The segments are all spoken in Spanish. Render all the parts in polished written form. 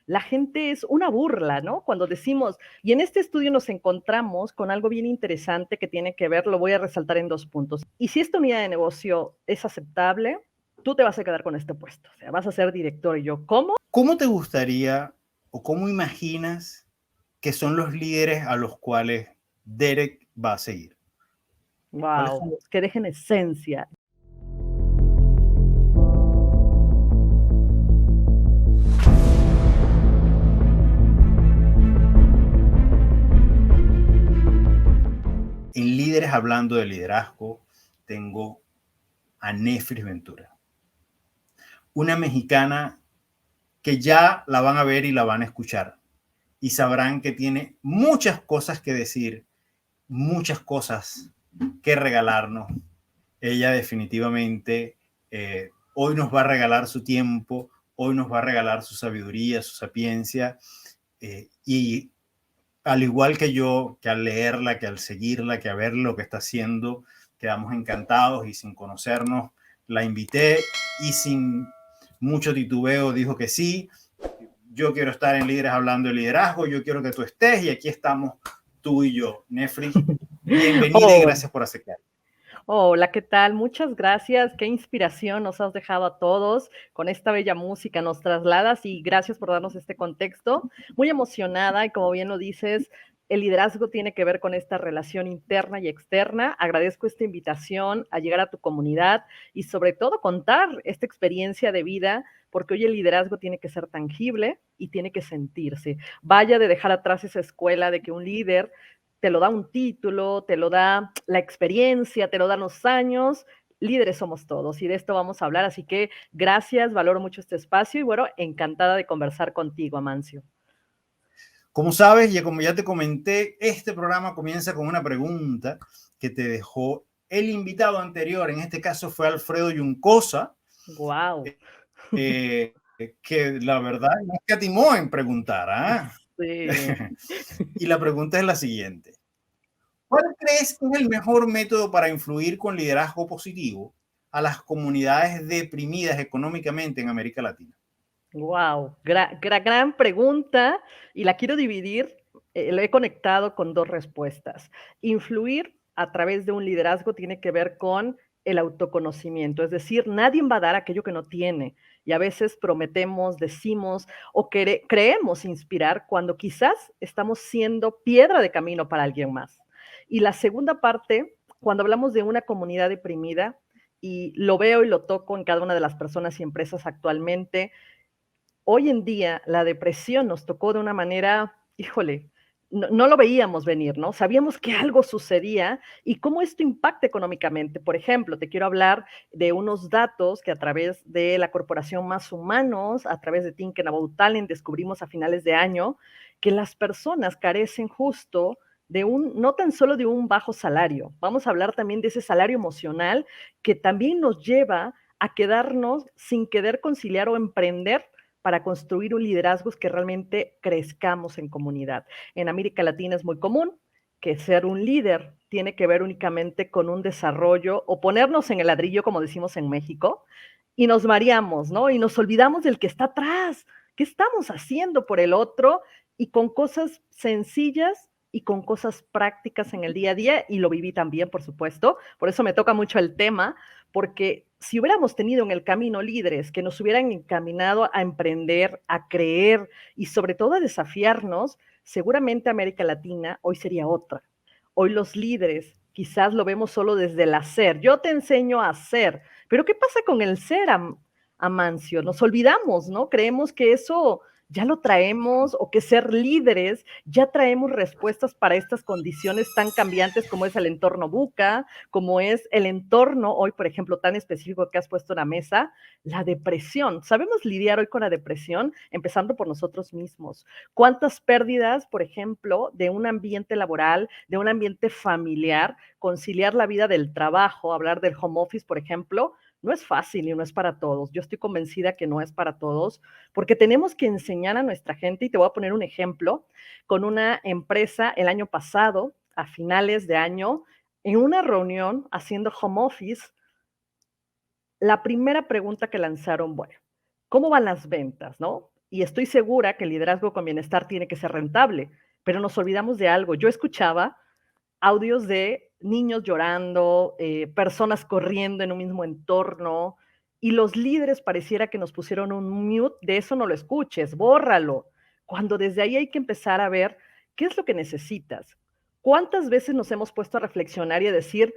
la gente es una burla, ¿no? Cuando decimos, y en este estudio nos encontramos con algo bien interesante que tiene que ver, lo voy a resaltar en 2 puntos. Y si esta unidad de negocio es aceptable, tú te vas a quedar con este puesto, o sea, vas a ser director. Y yo, ¿cómo? ¿Cómo te gustaría o cómo imaginas que son los líderes a los cuales Derek va a seguir? ¿Cuáles son? Wow, que dejen esencia. En Líderes Hablando de Liderazgo tengo a Nefris Ventura, una mexicana que ya la van a ver y la van a escuchar y sabrán que tiene muchas cosas que decir, muchas cosas que regalarnos. Ella definitivamente hoy nos va a regalar su tiempo, hoy nos va a regalar su sabiduría, su sapiencia, y al igual que yo, que al leerla, que al seguirla, que a ver lo que está haciendo, quedamos encantados y sin conocernos, la invité y sin mucho titubeo dijo que sí. Yo quiero estar en Líderes Hablando de Liderazgo, yo quiero que tú estés y aquí estamos tú y yo. Nefris, bienvenida y Oh, gracias por aceptar. hola, ¿qué tal? Muchas gracias. Qué inspiración nos has dejado a todos con esta bella música. Nos trasladas y gracias por darnos este contexto. Muy emocionada y como bien lo dices, el liderazgo tiene que ver con esta relación interna y externa. Agradezco esta invitación a llegar a tu comunidad y sobre todo contar esta experiencia de vida, porque hoy el liderazgo tiene que ser tangible y tiene que sentirse. Vaya de dejar atrás esa escuela de que un líder te lo da un título, te lo da la experiencia, te lo dan los años. Líderes somos todos y de esto vamos a hablar. Así que gracias, valoro mucho este espacio y bueno, encantada de conversar contigo, Amancio. Como sabes, y como ya te comenté, este programa comienza con una pregunta que te dejó el invitado anterior. En este caso fue Alfredo Yuncosa, Wow. eh, que la verdad no escatimó en preguntar. Sí. Y la pregunta es la siguiente. ¿Cuál crees que es el mejor método para influir con liderazgo positivo a las comunidades deprimidas económicamente en América Latina? Wow, gran pregunta y la quiero dividir. Lo he conectado con dos respuestas. Influir a través de un liderazgo tiene que ver con el autoconocimiento, es decir, nadie va a dar aquello que no tiene. Y a veces prometemos, decimos o creemos inspirar cuando quizás estamos siendo piedra de camino para alguien más. Y la segunda parte, cuando hablamos de una comunidad deprimida, y lo veo y lo toco en cada una de las personas y empresas actualmente, hoy en día la depresión nos tocó de una manera, híjole, no lo veíamos venir, ¿no? Sabíamos que algo sucedía y cómo esto impacta económicamente. Por ejemplo, te quiero hablar de unos datos que a través de la corporación Más Humanos, a través de Thinking About Talent, descubrimos a finales de año que las personas carecen justo de no tan solo de un bajo salario, vamos a hablar también de ese salario emocional que también nos lleva a quedarnos sin querer conciliar o emprender para construir un liderazgo que realmente crezcamos en comunidad. En América Latina es muy común que ser un líder tiene que ver únicamente con un desarrollo o ponernos en el ladrillo, como decimos en México, y nos mareamos, ¿no? Y nos olvidamos del que está atrás. ¿Qué estamos haciendo por el otro? Y con cosas sencillas y con cosas prácticas en el día a día, y lo viví también, por supuesto, por eso me toca mucho el tema, porque si hubiéramos tenido en el camino líderes que nos hubieran encaminado a emprender, a creer y sobre todo a desafiarnos, seguramente América Latina hoy sería otra. Hoy los líderes quizás lo vemos solo desde el hacer. Yo te enseño a hacer, pero ¿qué pasa con el ser, Amancio? Nos olvidamos, ¿no? Creemos que eso ya lo traemos o que ser líderes ya traemos respuestas para estas condiciones tan cambiantes como es el entorno buca, como es el entorno hoy, por ejemplo, tan específico que has puesto en la mesa, la depresión. ¿Sabemos lidiar hoy con la depresión? Empezando por nosotros mismos. ¿Cuántas pérdidas, por ejemplo, de un ambiente laboral, de un ambiente familiar, conciliar la vida del trabajo, hablar del home office, por ejemplo? No es fácil y no es para todos. Yo estoy convencida que no es para todos, porque tenemos que enseñar a nuestra gente, y te voy a poner un ejemplo, con una empresa el año pasado, a finales de año, en una reunión haciendo home office, la primera pregunta que lanzaron, bueno, ¿cómo van las ventas, no? y estoy segura que el liderazgo con bienestar tiene que ser rentable, pero nos olvidamos de algo. Yo escuchaba audios de niños llorando, personas corriendo en un mismo entorno, y los líderes pareciera que nos pusieron un mute de eso no lo escuches, bórralo. Cuando desde ahí hay que empezar a ver qué es lo que necesitas. ¿Cuántas veces nos hemos puesto a reflexionar y a decir,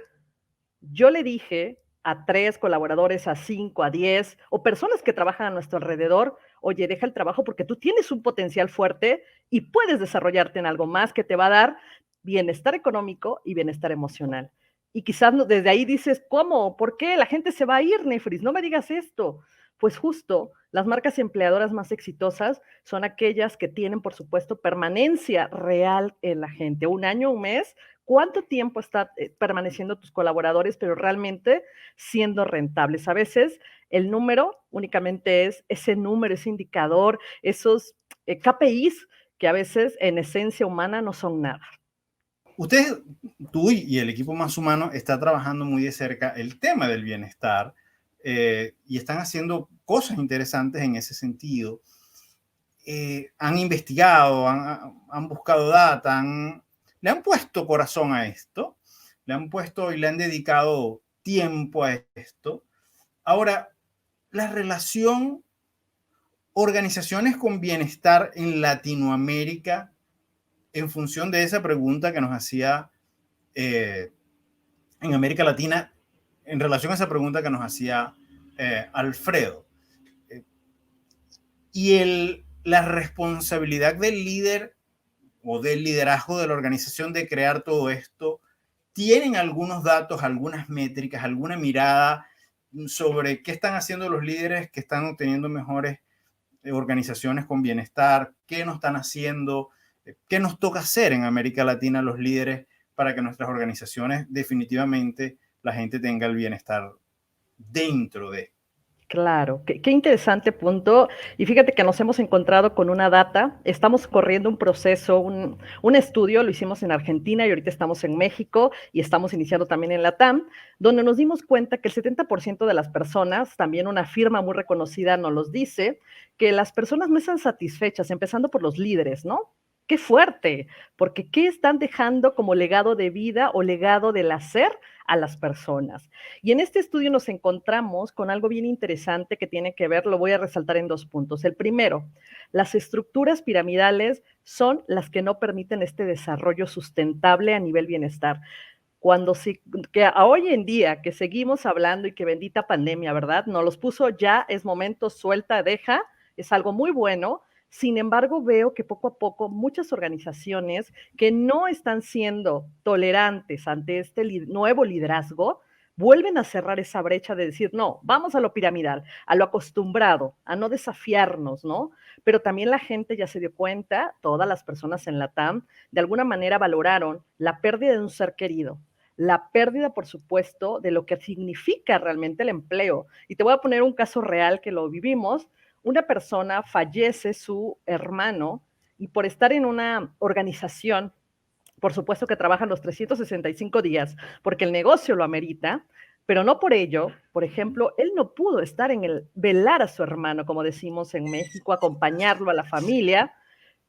yo le dije a 3 colaboradores, a 5, a 10, o personas que trabajan a nuestro alrededor, oye, deja el trabajo porque tú tienes un potencial fuerte y puedes desarrollarte en algo más que te va a dar bienestar económico y bienestar emocional? Y quizás desde ahí dices, ¿cómo? ¿Por qué? La gente se va a ir, Nefris, no me digas esto. Pues justo, las marcas empleadoras más exitosas son aquellas que tienen, por supuesto, permanencia real en la gente. Un año, un mes, ¿cuánto tiempo está permaneciendo tus colaboradores, pero realmente siendo rentables? A veces el número únicamente es ese número, ese indicador, esos KPIs que a veces en esencia humana no son nada. Usted, tú y el equipo Más Humano está trabajando muy de cerca el tema del bienestar y están haciendo cosas interesantes en ese sentido. Han investigado, han buscado data, le han puesto corazón a esto, le han puesto y le han dedicado tiempo a esto. Ahora, la relación organizaciones con bienestar en Latinoamérica, en función de esa pregunta que nos hacía en América Latina, en relación a esa pregunta que nos hacía Alfredo. Y la responsabilidad del líder o del liderazgo de la organización de crear todo esto, ¿tienen algunos datos, algunas métricas, alguna mirada sobre qué están haciendo los líderes que están obteniendo mejores organizaciones con bienestar? ¿Qué no están haciendo? ¿Qué nos toca hacer en América Latina los líderes para que nuestras organizaciones definitivamente la gente tenga el bienestar dentro de? Claro, qué interesante punto. Y fíjate que nos hemos encontrado con una data, estamos corriendo un proceso, un estudio, lo hicimos en Argentina y ahorita estamos en México y estamos iniciando también en Latam, donde nos dimos cuenta que el 70% de las personas, también una firma muy reconocida nos los dice, que las personas no están satisfechas, empezando por los líderes, ¿no? Qué fuerte, porque ¿qué están dejando como legado de vida o legado del hacer a las personas? Y en este estudio nos encontramos con algo bien interesante que tiene que ver, lo voy a resaltar en 2 puntos. El primero, las estructuras piramidales son las que no permiten este desarrollo sustentable a nivel bienestar. Cuando que hoy en día que seguimos hablando y que bendita pandemia, ¿verdad? Nos los puso ya, es momento, suelta, deja, es algo muy bueno. Sin embargo, veo que poco a poco muchas organizaciones que no están siendo tolerantes ante este nuevo liderazgo, vuelven a cerrar esa brecha de decir, no, vamos a lo piramidal, a lo acostumbrado, a no desafiarnos, ¿no? Pero también la gente ya se dio cuenta, todas las personas en la TAM, de alguna manera valoraron la pérdida de un ser querido, la pérdida, por supuesto, de lo que significa realmente el empleo. Y te voy a poner un caso real que lo vivimos. Una persona fallece su hermano y por estar en una organización, por supuesto que trabajan los 365 días porque el negocio lo amerita, pero no por ello, por ejemplo, él no pudo estar en el velar a su hermano, como decimos en México, acompañarlo a la familia.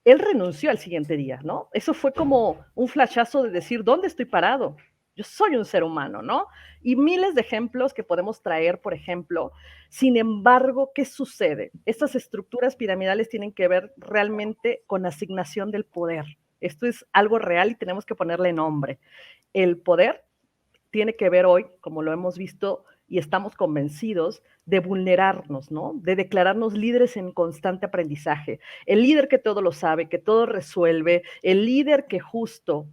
Él renunció al siguiente día, ¿no? Eso fue como un flashazo de decir, ¿dónde estoy parado? Yo soy un ser humano, ¿no? Y miles de ejemplos que podemos traer, por ejemplo. Sin embargo, ¿qué sucede? Estas estructuras piramidales tienen que ver realmente con asignación del poder. Esto es algo real y tenemos que ponerle nombre. El poder tiene que ver hoy, como lo hemos visto y estamos convencidos, de vulnerarnos, ¿no? De declararnos líderes en constante aprendizaje. El líder que todo lo sabe, que todo resuelve, el líder que justo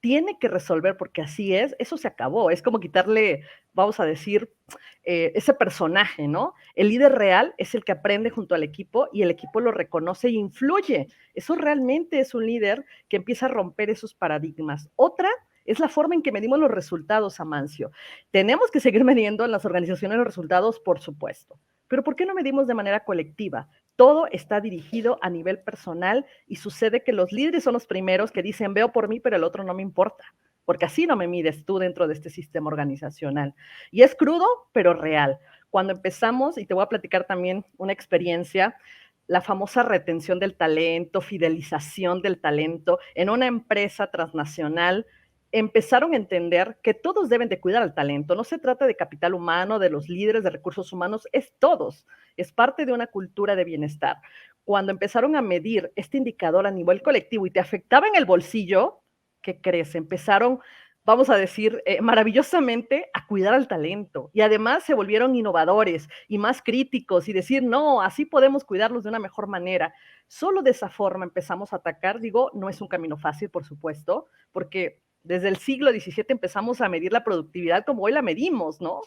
tiene que resolver porque así es, eso se acabó. Es como quitarle, vamos a decir, ese personaje, ¿no? El líder real es el que aprende junto al equipo y el equipo lo reconoce e influye. Eso realmente es un líder que empieza a romper esos paradigmas. Otra es la forma en que medimos los resultados, Amancio. Tenemos que seguir midiendo en las organizaciones los resultados, por supuesto. Pero ¿por qué no medimos de manera colectiva? Todo está dirigido a nivel personal y sucede que los líderes son los primeros que dicen, veo por mí, pero el otro no me importa, porque así no me mides tú dentro de este sistema organizacional. Y es crudo, pero real. Cuando empezamos, y te voy a platicar también una experiencia, la famosa retención del talento, fidelización del talento en una empresa transnacional, empezaron a entender que todos deben de cuidar al talento. No se trata de capital humano, de los líderes de recursos humanos, es todos. Es parte de una cultura de bienestar. Cuando empezaron a medir este indicador a nivel colectivo y te afectaba en el bolsillo, ¿qué crees? Empezaron, vamos a decir, maravillosamente a cuidar al talento. Y además se volvieron innovadores y más críticos y decir, no, así podemos cuidarlos de una mejor manera. Solo de esa forma empezamos a atacar. Digo, no es un camino fácil, por supuesto, porque desde el siglo XVII empezamos a medir la productividad como hoy la medimos, ¿no?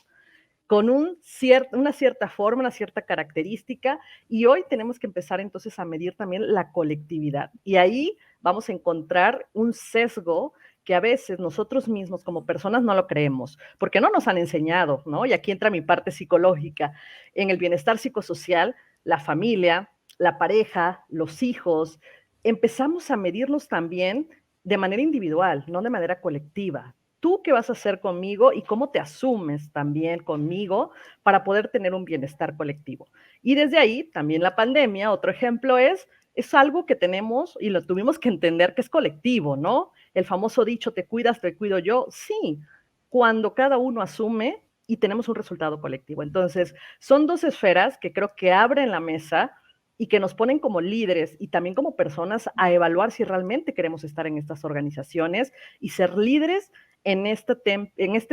Con una cierta forma, una cierta característica, y hoy tenemos que empezar entonces a medir también la colectividad. Y ahí vamos a encontrar un sesgo que a veces nosotros mismos como personas no lo creemos, porque no nos han enseñado, ¿no? Y aquí entra mi parte psicológica. En el bienestar psicosocial, la familia, la pareja, los hijos, empezamos a medirlos también de manera individual, no de manera colectiva. ¿Tú qué vas a hacer conmigo y cómo te asumes también conmigo para poder tener un bienestar colectivo? Y desde ahí, también la pandemia, otro ejemplo es algo que tenemos y lo tuvimos que entender que es colectivo, ¿no? El famoso dicho, te cuidas, te cuido yo. Sí, cuando cada uno asume y tenemos un resultado colectivo. Entonces, son dos esferas que creo que abren la mesa y que nos ponen como líderes y también como personas a evaluar si realmente queremos estar en estas organizaciones y ser líderes en este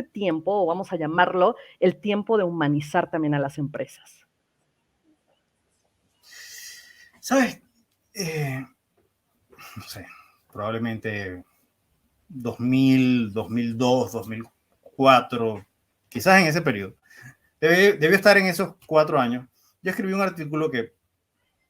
tiempo, o vamos a llamarlo, el tiempo de humanizar también a las empresas. ¿Sabes? No sé, probablemente 2000, 2002, 2004, quizás en ese periodo. Debió estar en esos 4 años. Yo escribí un artículo que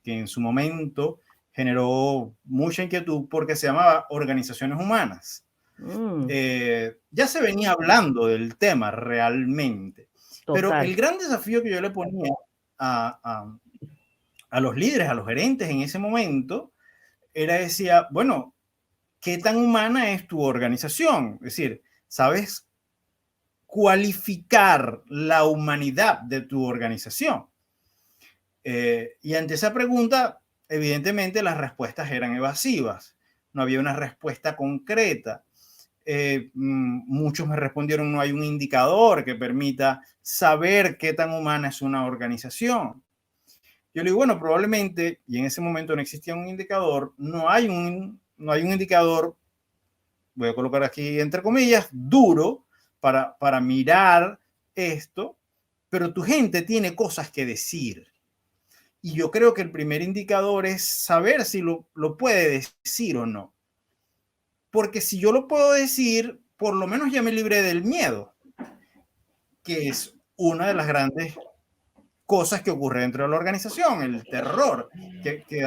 en su momento generó mucha inquietud porque se llamaba Organizaciones Humanas. Ya se venía hablando del tema realmente, pero el gran desafío que yo le ponía a los líderes, a los gerentes en ese momento, era, decía, bueno, ¿qué tan humana es tu organización? Es decir, ¿sabes cualificar la humanidad de tu organización? Y ante esa pregunta, evidentemente las respuestas eran evasivas. No había una respuesta concreta. Muchos me respondieron, no hay un indicador que permita saber qué tan humana es una organización. Yo le digo, bueno, probablemente, y en ese momento no existía un indicador, no hay un indicador, voy a colocar aquí entre comillas, duro para mirar esto, pero tu gente tiene cosas que decir. Y yo creo que el primer indicador es saber si lo puede decir o no. Porque si yo lo puedo decir, por lo menos ya me libré del miedo, que es una de las grandes cosas que ocurre dentro de la organización, el terror que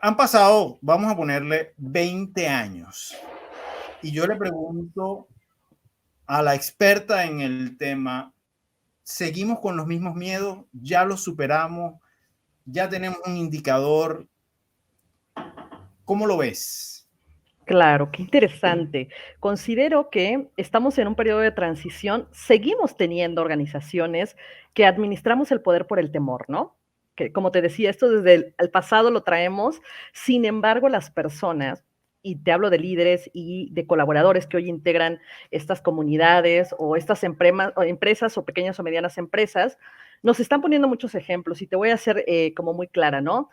han pasado, vamos a ponerle 20 años. Y yo le pregunto a la experta en el tema, ¿seguimos con los mismos miedos? ¿Ya los superamos? ¿Ya tenemos un indicador? ¿Cómo lo ves? Claro, qué interesante. Considero que estamos en un periodo de transición, seguimos teniendo organizaciones que administramos el poder por el temor, ¿no? Que, como te decía, esto desde el pasado lo traemos, sin embargo, las personas, y te hablo de líderes y de colaboradores que hoy integran estas comunidades o estas empresas o pequeñas o medianas empresas, nos están poniendo muchos ejemplos y te voy a hacer como muy clara, ¿no?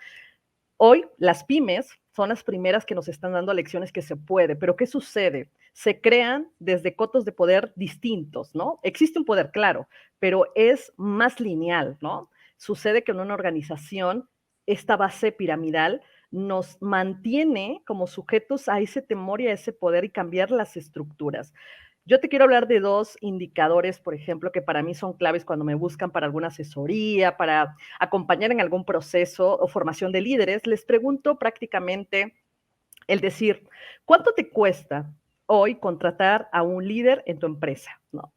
Hoy las pymes son las primeras que nos están dando lecciones que se puede, pero ¿qué sucede? Se crean desde cotos de poder distintos, ¿no? Existe un poder, claro, pero es más lineal, ¿no? Sucede que en una organización esta base piramidal nos mantiene como sujetos a ese temor y a ese poder y cambiar las estructuras. Yo te quiero hablar de dos indicadores, por ejemplo, que para mí son claves cuando me buscan para alguna asesoría, para acompañar en algún proceso o formación de líderes. Les pregunto prácticamente el decir, ¿cuánto te cuesta hoy contratar a un líder en tu empresa? ¿No?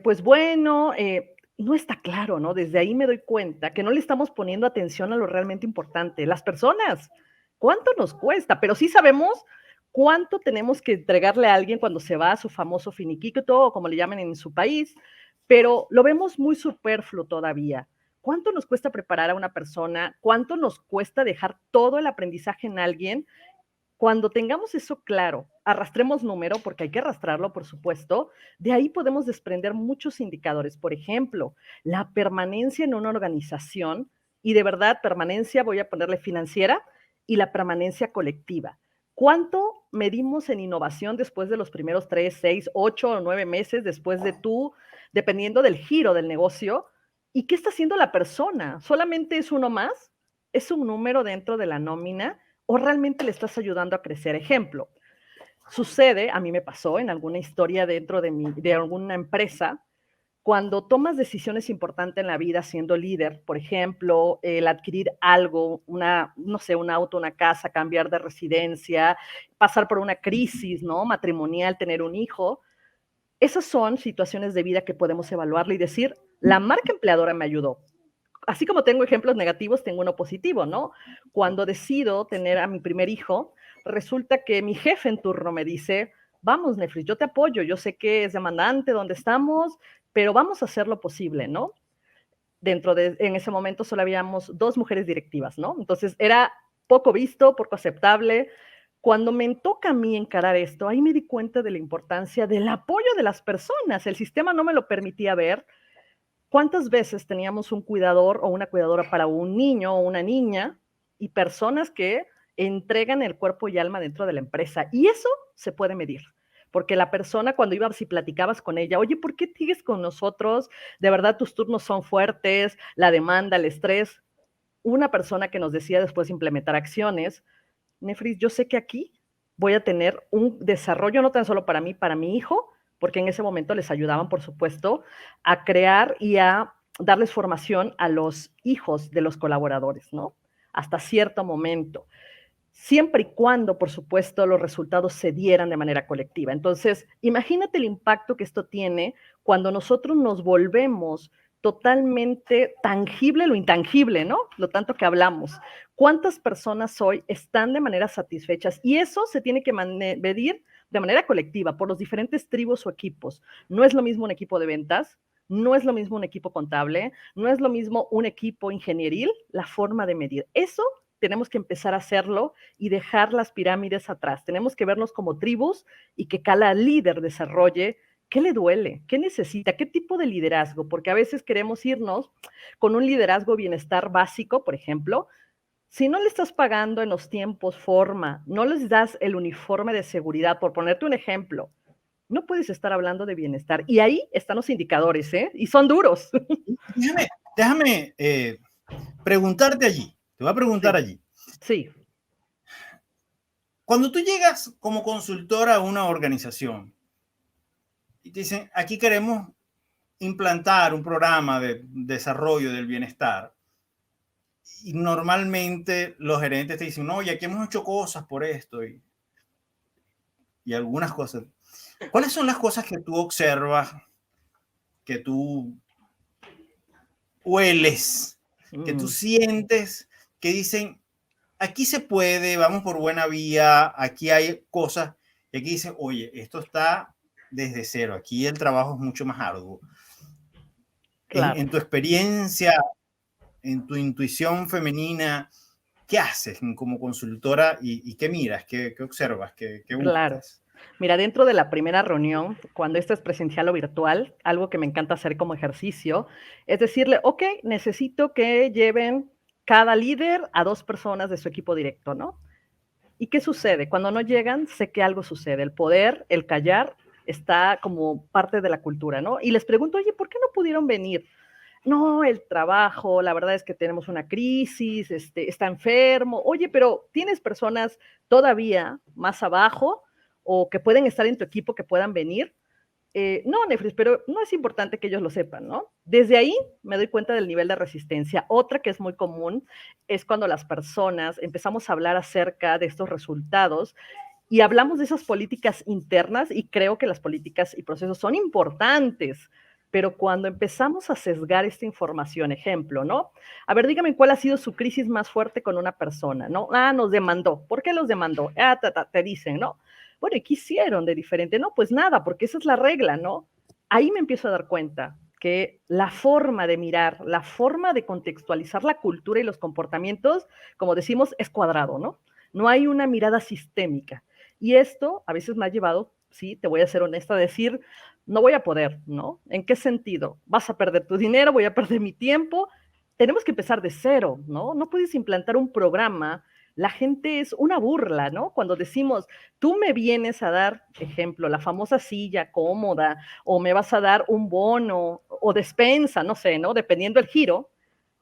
Pues bueno, no está claro, ¿no? Desde ahí me doy cuenta que no le estamos poniendo atención a lo realmente importante, las personas. ¿Cuánto nos cuesta? Pero sí sabemos cuánto tenemos que entregarle a alguien cuando se va a su famoso finiquito, o como le llaman en su país, pero lo vemos muy superfluo todavía. ¿Cuánto nos cuesta preparar a una persona? ¿Cuánto nos cuesta dejar todo el aprendizaje en alguien? Cuando tengamos eso claro, arrastremos número, porque hay que arrastrarlo, por supuesto, de ahí podemos desprender muchos indicadores. Por ejemplo, la permanencia en una organización, y de verdad, permanencia, voy a ponerle financiera, y la permanencia colectiva. ¿Cuánto medimos en innovación después de los primeros 3, 6, 8 o 9 meses después de dependiendo del giro del negocio? ¿Y qué está haciendo la persona? ¿Solamente es uno más? ¿Es un número dentro de la nómina? ¿O realmente le estás ayudando a crecer? Ejemplo, sucede, a mí me pasó en alguna historia dentro de alguna empresa, cuando tomas decisiones importantes en la vida siendo líder, por ejemplo, el adquirir algo, no sé, un auto, una casa, cambiar de residencia, pasar por una crisis, ¿no? Matrimonial, tener un hijo. Esas son situaciones de vida que podemos evaluarle y decir, la marca empleadora me ayudó. Así como tengo ejemplos negativos, tengo uno positivo, ¿no? Cuando decido tener a mi primer hijo, resulta que mi jefe en turno me dice, vamos, Nefris, yo te apoyo, yo sé que es demandante donde estamos, pero vamos a hacer lo posible, ¿no? En ese momento solo habíamos 2 mujeres directivas, ¿no? Entonces era poco visto, poco aceptable. Cuando me toca a mí encarar esto, ahí me di cuenta de la importancia del apoyo de las personas. El sistema no me lo permitía ver. ¿Cuántas veces teníamos un cuidador o una cuidadora para un niño o una niña y personas que entregan el cuerpo y alma dentro de la empresa? Y eso se puede medir, porque la persona cuando ibas y platicabas con ella, oye, ¿por qué sigues con nosotros? De verdad tus turnos son fuertes, la demanda, el estrés. Una persona que nos decía después de implementar acciones, Nefris, yo sé que aquí voy a tener un desarrollo no tan solo para mí, para mi hijo, porque en ese momento les ayudaban, por supuesto, a crear y a darles formación a los hijos de los colaboradores, ¿no? Hasta cierto momento, siempre y cuando, por supuesto, los resultados se dieran de manera colectiva. Entonces, imagínate el impacto que esto tiene cuando nosotros nos volvemos totalmente tangible lo intangible, ¿no? Lo tanto que hablamos. ¿Cuántas personas hoy están de manera satisfechas? Y eso se tiene que medir de manera colectiva por los diferentes tribus o equipos. No es lo mismo un equipo de ventas, no es lo mismo un equipo contable, no es lo mismo un equipo ingenieril, la forma de medir. Eso tenemos que empezar a hacerlo y dejar las pirámides atrás. Tenemos que vernos como tribus y que cada líder desarrolle qué le duele, qué necesita, qué tipo de liderazgo, porque a veces queremos irnos con un liderazgo bienestar básico, por ejemplo. Si no le estás pagando en los tiempos, forma, no les das el uniforme de seguridad, por ponerte un ejemplo, no puedes estar hablando de bienestar. Y ahí están los indicadores, ¿eh? Y son duros. Déjame preguntarte allí. Te voy a preguntar Sí. allí. Sí. Cuando tú llegas como consultora a una organización y te dicen, aquí queremos implantar un programa de desarrollo del bienestar, y normalmente los gerentes te dicen, no, ya aquí hemos hecho cosas por esto y algunas cosas. ¿Cuáles son las cosas que tú observas, que tú hueles, que tú sientes, que dicen, aquí se puede, vamos por buena vía, aquí hay cosas, y aquí dicen, oye, esto está desde cero, aquí el trabajo es mucho más arduo? Claro. En tu experiencia, en tu intuición femenina, ¿qué haces como consultora y qué miras, qué observas, qué Claro. buscas? Mira, dentro de la primera reunión, cuando esto es presencial o virtual, algo que me encanta hacer como ejercicio, es decirle, ok, necesito que lleven cada líder a 2 personas de su equipo directo, ¿no? ¿Y qué sucede? Cuando no llegan, sé que algo sucede. El poder, el callar, está como parte de la cultura, ¿no? Y les pregunto, oye, ¿por qué no pudieron venir? No, el trabajo, la verdad es que tenemos una crisis, está enfermo. Oye, pero ¿tienes personas todavía más abajo o que pueden estar en tu equipo que puedan venir? No, Nefris, pero no es importante que ellos lo sepan, ¿no? Desde ahí me doy cuenta del nivel de resistencia. Otra que es muy común es cuando las personas empezamos a hablar acerca de estos resultados y hablamos de esas políticas internas y creo que las políticas y procesos son importantes, pero cuando empezamos a sesgar esta información, ejemplo, ¿no? A ver, dígame cuál ha sido su crisis más fuerte con una persona, ¿no? Ah, nos demandó. ¿Por qué los demandó? Ah, te dicen, ¿no? Bueno, ¿y qué hicieron de diferente? No, pues nada, porque esa es la regla, ¿no? Ahí me empiezo a dar cuenta que la forma de mirar, la forma de contextualizar la cultura y los comportamientos, como decimos, es cuadrado, ¿no? No hay una mirada sistémica. Y esto a veces me ha llevado, sí, te voy a ser honesta, a decir, no voy a poder, ¿no? ¿En qué sentido? Vas a perder tu dinero, voy a perder mi tiempo. Tenemos que empezar de cero, ¿no? No puedes implantar un programa. La gente es una burla, ¿no? Cuando decimos, tú me vienes a dar, ejemplo, la famosa silla cómoda, o me vas a dar un bono o despensa, no sé, ¿no? Dependiendo el giro.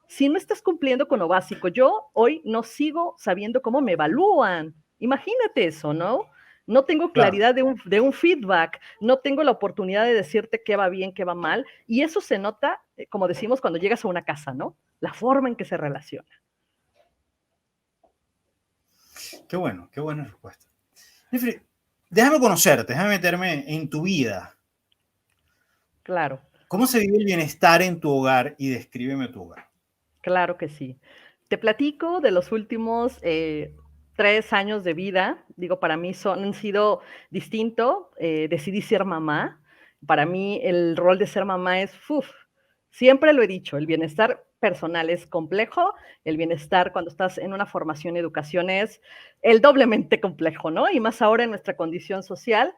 Si no estás cumpliendo con lo básico, yo hoy no sigo sabiendo cómo me evalúan. Imagínate eso, ¿no? No tengo Claro, claridad de un feedback, no tengo la oportunidad de decirte qué va bien, qué va mal, y eso se nota, como decimos, cuando llegas a una casa, ¿no? La forma en que se relaciona. qué buena respuesta. Jeffrey, déjame conocerte, déjame meterme en tu vida. Claro. ¿Cómo se vive el bienestar en tu hogar? Y descríbeme tu hogar. Claro que sí. Te platico de los últimos 3 años de vida. Digo, para mí han sido distinto. Decidí ser mamá. Para mí el rol de ser mamá es, uf, siempre lo he dicho, el bienestar personal es complejo, el bienestar cuando estás en una formación y educación es el doblemente complejo, ¿no? Y más ahora en nuestra condición social.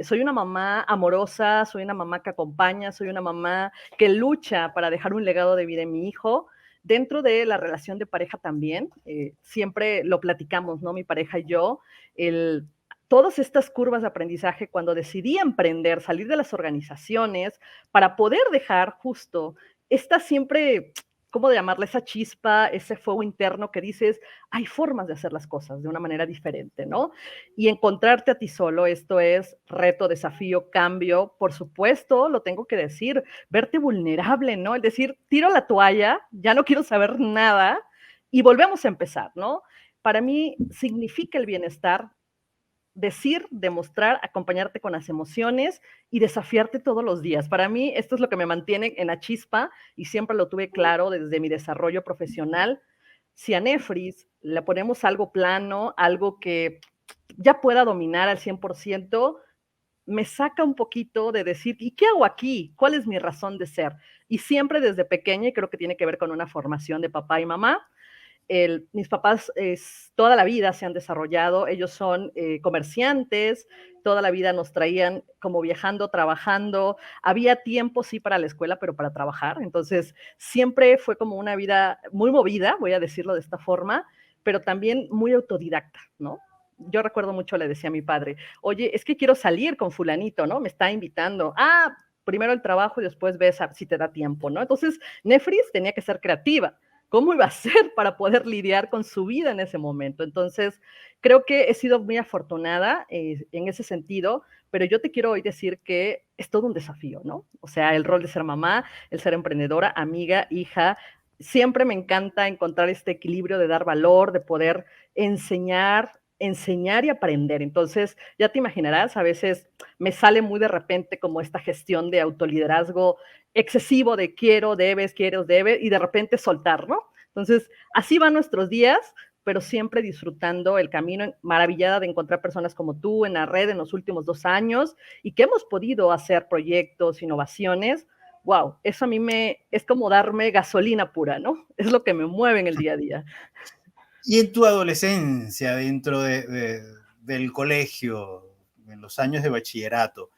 Soy una mamá amorosa, soy una mamá que acompaña, soy una mamá que lucha para dejar un legado de vida en mi hijo. Dentro de la relación de pareja también, siempre lo platicamos, ¿no? Mi pareja y yo, todas estas curvas de aprendizaje, cuando decidí emprender, salir de las organizaciones, para poder dejar justo esta siempre, ¿cómo llamarla? Esa chispa, ese fuego interno que dices, hay formas de hacer las cosas de una manera diferente, ¿no? Y encontrarte a ti solo, esto es reto, desafío, cambio, por supuesto, lo tengo que decir, verte vulnerable, ¿no? Es decir, tiro la toalla, ya no quiero saber nada y volvemos a empezar, ¿no? Para mí significa el bienestar decir, demostrar, acompañarte con las emociones y desafiarte todos los días. Para mí esto es lo que me mantiene en la chispa y siempre lo tuve claro desde mi desarrollo profesional. Si a Nefris le ponemos algo plano, algo que ya pueda dominar al 100%, me saca un poquito de decir, ¿y qué hago aquí? ¿Cuál es mi razón de ser? Y siempre desde pequeña, y creo que tiene que ver con una formación de papá y mamá, mis papás toda la vida se han desarrollado, ellos son comerciantes, toda la vida nos traían como viajando, trabajando, había tiempo sí para la escuela, pero para trabajar, entonces siempre fue como una vida muy movida, voy a decirlo de esta forma, pero también muy autodidacta, ¿no? Yo recuerdo mucho, le decía a mi padre, oye, es que quiero salir con fulanito, ¿no? Me está invitando. Ah, primero el trabajo y después ves si te da tiempo, ¿no? Entonces, Nefris tenía que ser creativa. ¿Cómo iba a ser para poder lidiar con su vida en ese momento? Entonces, creo que he sido muy afortunada en ese sentido, pero yo te quiero hoy decir que es todo un desafío, ¿no? O sea, el rol de ser mamá, el ser emprendedora, amiga, hija, siempre me encanta encontrar este equilibrio de dar valor, de poder enseñar y aprender. Entonces, ya te imaginarás, a veces me sale muy de repente como esta gestión de autoliderazgo excesivo de quiero, debes, y de repente soltar, ¿no? Entonces, así van nuestros días, pero siempre disfrutando el camino, maravillada de encontrar personas como tú en la red en los últimos 2 años y que hemos podido hacer proyectos, innovaciones. Wow, eso a mí es como darme gasolina pura, ¿no? Es lo que me mueve en el día a día. Y en tu adolescencia, dentro del colegio, en los años de bachillerato,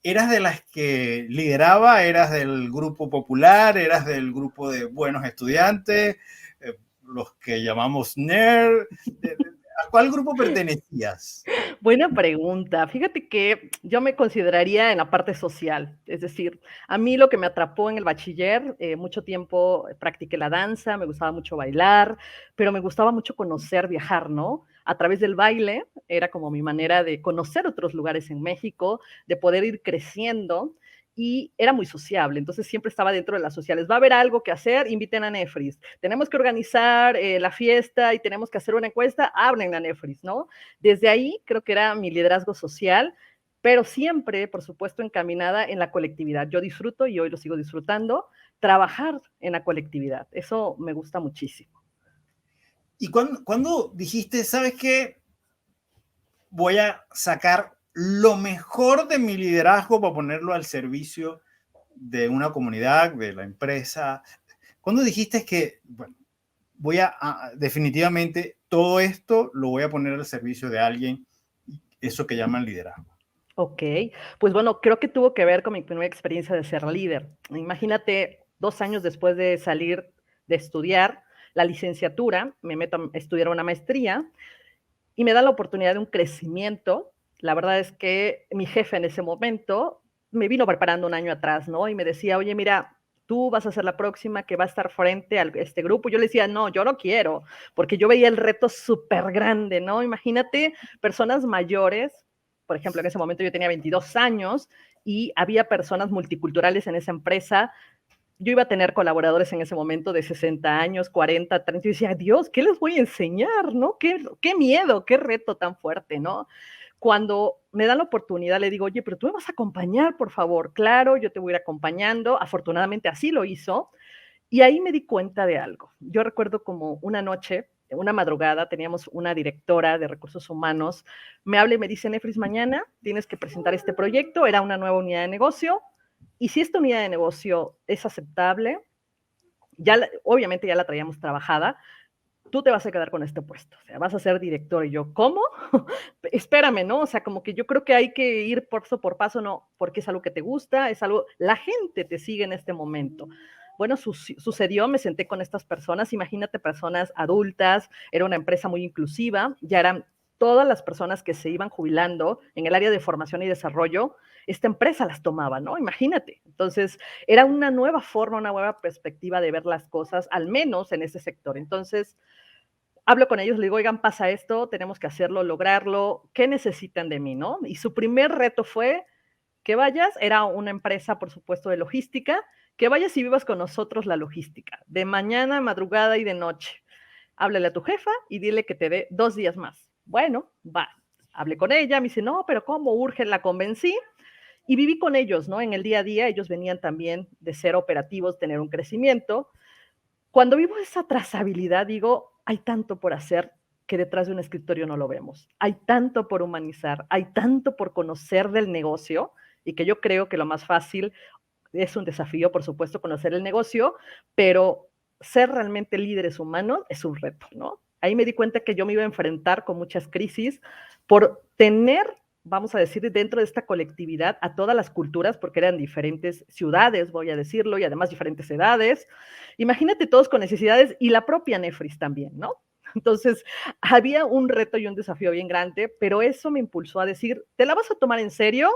¿eras de las que lideraba? ¿Eras del grupo popular? ¿Eras del grupo de buenos estudiantes? Los que llamamos nerd. ¿A cuál grupo pertenecías? Buena pregunta. Fíjate que yo me consideraría en la parte social, es decir, a mí lo que me atrapó en el bachiller, mucho tiempo practiqué la danza, me gustaba mucho bailar, pero me gustaba mucho conocer, viajar, ¿no? A través del baile era como mi manera de conocer otros lugares en México, de poder ir creciendo y era muy sociable, entonces siempre estaba dentro de las sociales. Va a haber algo que hacer, inviten a Nefris. Tenemos que organizar la fiesta y tenemos que hacer una encuesta, hablen a Nefris, ¿no? Desde ahí creo que era mi liderazgo social, pero siempre, por supuesto, encaminada en la colectividad. Yo disfruto y hoy lo sigo disfrutando, trabajar en la colectividad. Eso me gusta muchísimo. ¿Y cuándo dijiste, sabes qué? Voy a sacar lo mejor de mi liderazgo para ponerlo al servicio de una comunidad, de la empresa. ¿Cuándo dijiste que, bueno, definitivamente todo esto lo voy a poner al servicio de alguien, eso que llaman liderazgo? Ok, pues bueno, creo que tuvo que ver con mi primera experiencia de ser líder. Imagínate, 2 años después de salir de estudiar la licenciatura, me meto a estudiar una maestría y me da la oportunidad de un crecimiento. La verdad es que mi jefe en ese momento me vino preparando un año atrás, ¿no? Y me decía, oye, mira, tú vas a ser la próxima que va a estar frente a este grupo. Yo le decía, no, yo no quiero, porque yo veía el reto súper grande, ¿no? Imagínate personas mayores, por ejemplo, en ese momento yo tenía 22 años y había personas multiculturales en esa empresa. Yo iba a tener colaboradores en ese momento de 60 años, 40, 30, y decía, Dios, ¿qué les voy a enseñar? ¿No? Qué miedo, qué reto tan fuerte, ¿no? Cuando me dan la oportunidad, le digo, oye, pero tú me vas a acompañar, por favor. Claro, yo te voy a ir acompañando. Afortunadamente así lo hizo. Y ahí me di cuenta de algo. Yo recuerdo como una noche, una madrugada, teníamos una directora de recursos humanos, me habla y me dice, Nefris, mañana tienes que presentar este proyecto, era una nueva unidad de negocio, y si esta unidad de negocio es aceptable, obviamente ya la traíamos trabajada, tú te vas a quedar con este puesto, o sea, vas a ser director. Y yo, ¿cómo? Espérame, ¿no? O sea, como que yo creo que hay que ir paso por paso, no, porque es algo que te gusta, es algo, la gente te sigue en este momento. Bueno, sucedió, me senté con estas personas, imagínate personas adultas, era una empresa muy inclusiva, ya eran todas las personas que se iban jubilando en el área de formación y desarrollo, esta empresa las tomaba, ¿no? Imagínate. Entonces, era una nueva forma, una nueva perspectiva de ver las cosas, al menos en ese sector. Entonces, hablo con ellos, le digo, oigan, pasa esto, tenemos que hacerlo, lograrlo, ¿qué necesitan de mí, no? Y su primer reto fue que vayas, era una empresa, por supuesto, de logística, que vayas y vivas con nosotros la logística, de mañana, madrugada y de noche. Háblale a tu jefa y dile que te dé 2 días más. Bueno, va. Hablé con ella, me dice, no, pero ¿cómo urge? La convencí y viví con ellos, ¿no? En el día a día, ellos venían también de ser operativos, tener un crecimiento. Cuando vivo esa trazabilidad, digo, hay tanto por hacer que detrás de un escritorio no lo vemos. Hay tanto por humanizar, hay tanto por conocer del negocio y que yo creo que lo más fácil es un desafío, por supuesto, conocer el negocio, pero ser realmente líderes humanos es un reto, ¿no? Ahí me di cuenta que yo me iba a enfrentar con muchas crisis por tener, vamos a decir, dentro de esta colectividad a todas las culturas, porque eran diferentes ciudades, voy a decirlo, y además diferentes edades. Imagínate todos con necesidades y la propia Nefris también, ¿no? Entonces, había un reto y un desafío bien grande, pero eso me impulsó a decir, ¿te la vas a tomar en serio?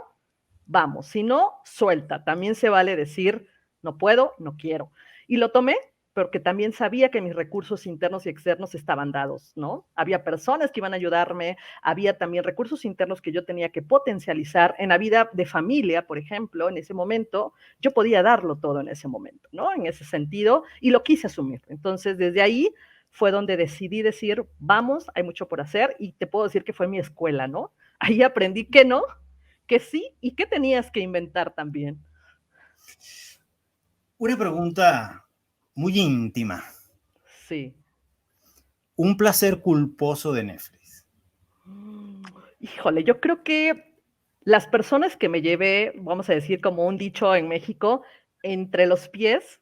Vamos, si no, suelta. También se vale decir, no puedo, no quiero. Y lo tomé porque también sabía que mis recursos internos y externos estaban dados, ¿no? Había personas que iban a ayudarme, había también recursos internos que yo tenía que potencializar en la vida de familia, por ejemplo, en ese momento, yo podía darlo todo en ese momento, ¿no? En ese sentido, y lo quise asumir. Entonces, desde ahí fue donde decidí decir, vamos, hay mucho por hacer, y te puedo decir que fue mi escuela, ¿no? Ahí aprendí que no, que sí y que tenías que inventar también. Una pregunta muy íntima. Sí. Un placer culposo de Netflix. Híjole, yo creo que las personas que me llevé, vamos a decir como un dicho en México, entre los pies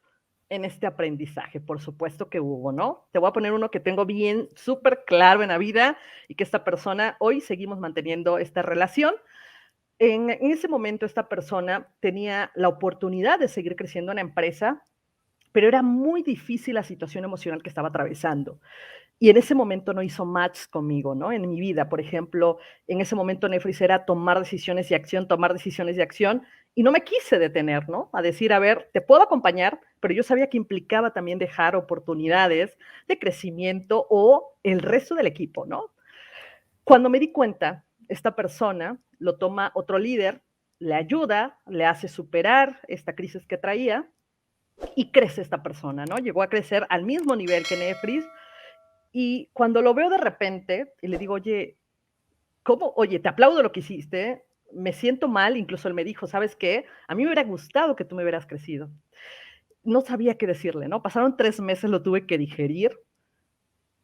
en este aprendizaje, por supuesto que hubo, ¿no? Te voy a poner uno que tengo bien súper claro en la vida y que esta persona, hoy seguimos manteniendo esta relación. En ese momento esta persona tenía la oportunidad de seguir creciendo en la empresa, pero era muy difícil la situación emocional que estaba atravesando. Y en ese momento no hizo match conmigo, ¿no? En mi vida, por ejemplo, en ese momento Netflix era tomar decisiones y acción, y no me quise detener, ¿no? A decir, a ver, te puedo acompañar, pero yo sabía que implicaba también dejar oportunidades de crecimiento o el resto del equipo, ¿no? Cuando me di cuenta, esta persona lo toma otro líder, le ayuda, le hace superar esta crisis que traía y crece esta persona, ¿no? Llegó a crecer al mismo nivel que Netflix y cuando lo veo de repente y le digo, oye, ¿cómo? Oye, te aplaudo lo que hiciste, me siento mal, incluso él me dijo, ¿sabes qué? A mí me hubiera gustado que tú me hubieras crecido. No sabía qué decirle, ¿no? Pasaron 3 meses, lo tuve que digerir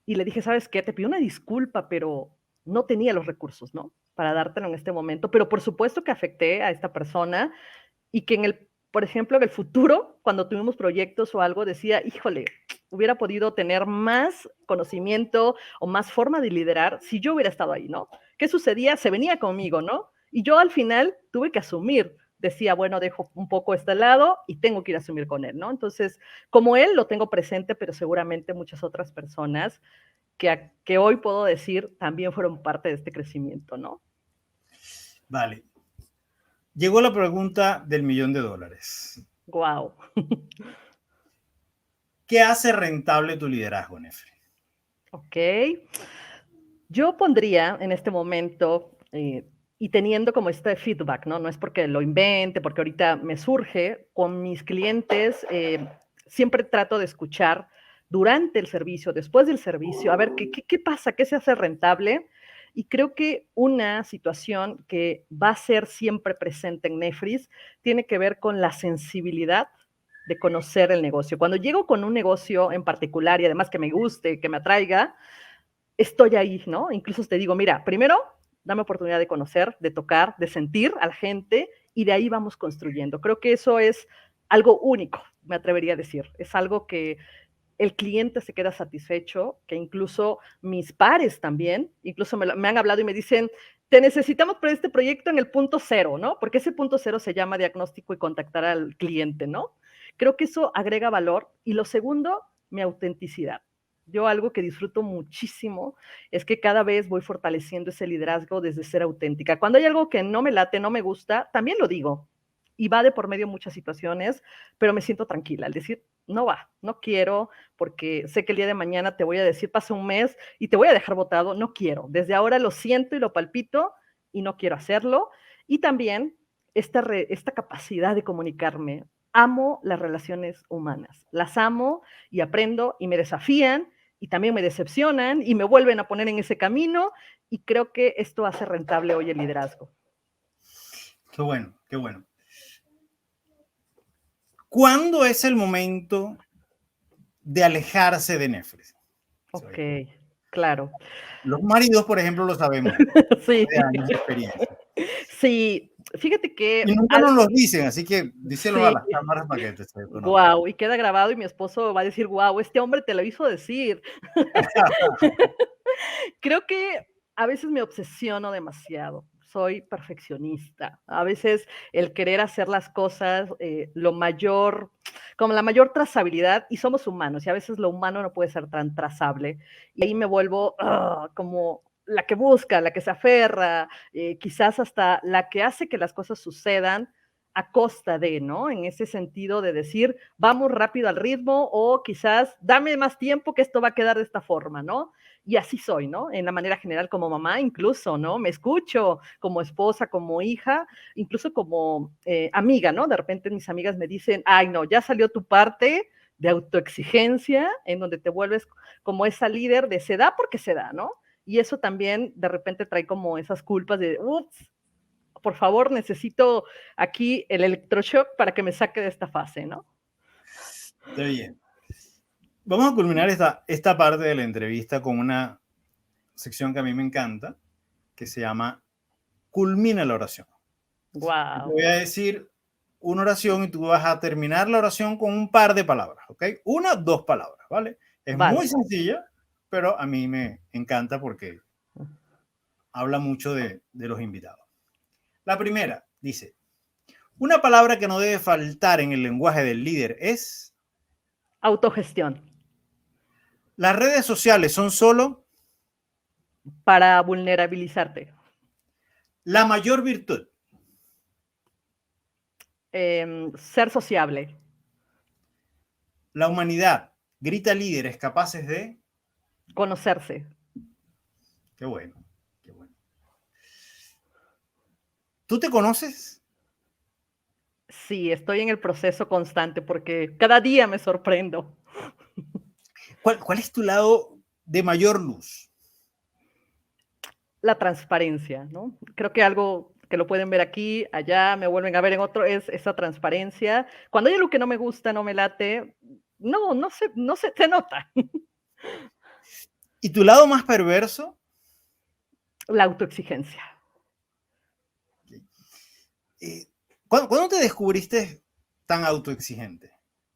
y le dije, ¿sabes qué? Te pido una disculpa, pero no tenía los recursos, ¿no? Para dártelo en este momento, pero por supuesto que afecté a esta persona y que en el por ejemplo, en el futuro, cuando tuvimos proyectos o algo, decía, híjole, hubiera podido tener más conocimiento o más forma de liderar si yo hubiera estado ahí, ¿no? ¿Qué sucedía? Se venía conmigo, ¿no? Y yo al final tuve que asumir, decía, bueno, dejo un poco este lado y tengo que ir a asumir con él, ¿no? Entonces, como él lo tengo presente, pero seguramente muchas otras personas que hoy puedo decir también fueron parte de este crecimiento, ¿no? Vale. Llegó la pregunta del $1.000.000. Wow. ¿Qué hace rentable tu liderazgo, Nefri? Ok. Yo pondría en este momento, y teniendo como este feedback, ¿no? No es porque lo invente, porque ahorita me surge, con mis clientes, siempre trato de escuchar durante el servicio, después del servicio, a ver qué pasa, qué se hace rentable. Y creo que una situación que va a ser siempre presente en Nefris tiene que ver con la sensibilidad de conocer el negocio. Cuando llego con un negocio en particular y además que me guste, que me atraiga, estoy ahí, ¿no? Incluso te digo, mira, primero, dame oportunidad de conocer, de tocar, de sentir a la gente y de ahí vamos construyendo. Creo que eso es algo único, me atrevería a decir. Es algo que el cliente se queda satisfecho, que incluso mis pares también, incluso me han hablado y me dicen, te necesitamos para este proyecto en el punto cero, ¿no? Porque ese punto cero se llama diagnóstico y contactar al cliente, ¿no? Creo que eso agrega valor. Y lo segundo, mi autenticidad. Yo algo que disfruto muchísimo es que cada vez voy fortaleciendo ese liderazgo desde ser auténtica. Cuando hay algo que no me late, no me gusta, también lo digo. Y va de por medio muchas situaciones, pero me siento tranquila al decir, no va, no quiero, porque sé que el día de mañana te voy a decir, pasa un mes y te voy a dejar botado, no quiero. Desde ahora lo siento y lo palpito y no quiero hacerlo. Y también esta capacidad de comunicarme. Amo las relaciones humanas, las amo y aprendo y me desafían y también me decepcionan y me vuelven a poner en ese camino y creo que esto hace rentable hoy el liderazgo. Qué bueno, qué bueno. ¿Cuándo es el momento de alejarse de Netflix? Ok, claro. Los maridos, por ejemplo, lo sabemos, Sí. de años de experiencia. Sí, fíjate Y que nunca nos los dicen, así que díselo a sí, las cámaras para que se conozca. guau, y queda grabado y mi esposo va a decir: "Guau, este hombre te lo hizo decir". Creo que a veces me obsesiono demasiado, soy perfeccionista. A veces el querer hacer las cosas, lo mayor como la mayor trazabilidad, y somos humanos, y a veces lo humano no puede ser tan trazable. Y ahí me vuelvo, como la que busca, la que se aferra, quizás hasta la que hace que las cosas sucedan a costa de, ¿no? En ese sentido de decir, vamos rápido al ritmo o quizás dame más tiempo que esto va a quedar de esta forma, ¿no? Y así soy, ¿no? En la manera general como mamá incluso, ¿no? Me escucho como esposa, como hija, incluso como amiga, ¿no? De repente mis amigas me dicen, ay, no, ya salió tu parte de autoexigencia, en donde te vuelves como esa líder de se da porque se da, ¿no? Y eso también de repente trae como esas culpas de, ups, por favor, necesito aquí el electroshock para que me saque de esta fase, ¿no? Está bien. Vamos a culminar esta parte de la entrevista con una sección que a mí me encanta, que se llama Culmina la oración. Te Wow. voy a decir una oración y tú vas a terminar la oración con un par de palabras, ¿ok? Una, dos palabras, ¿vale? Es muy Vale. sencilla, pero a mí me encanta porque habla mucho de los invitados. La primera dice, una palabra que no debe faltar en el lenguaje del líder es, Autogestión. las redes sociales son solo Para vulnerabilizarte. la mayor virtud, Ser sociable. la humanidad grita líderes capaces de, Conocerse. qué bueno, qué bueno. ¿Tú te conoces? Sí, estoy en el proceso constante porque cada día me sorprendo. ¿Cuál es tu lado de mayor luz? La transparencia, ¿no? Creo que algo que lo pueden ver aquí, allá, me vuelven a ver en otro, es esa transparencia. Cuando hay algo que no me gusta, no me late, se nota. ¿Y tu lado más perverso? La autoexigencia. ¿Cuándo te descubriste tan autoexigente?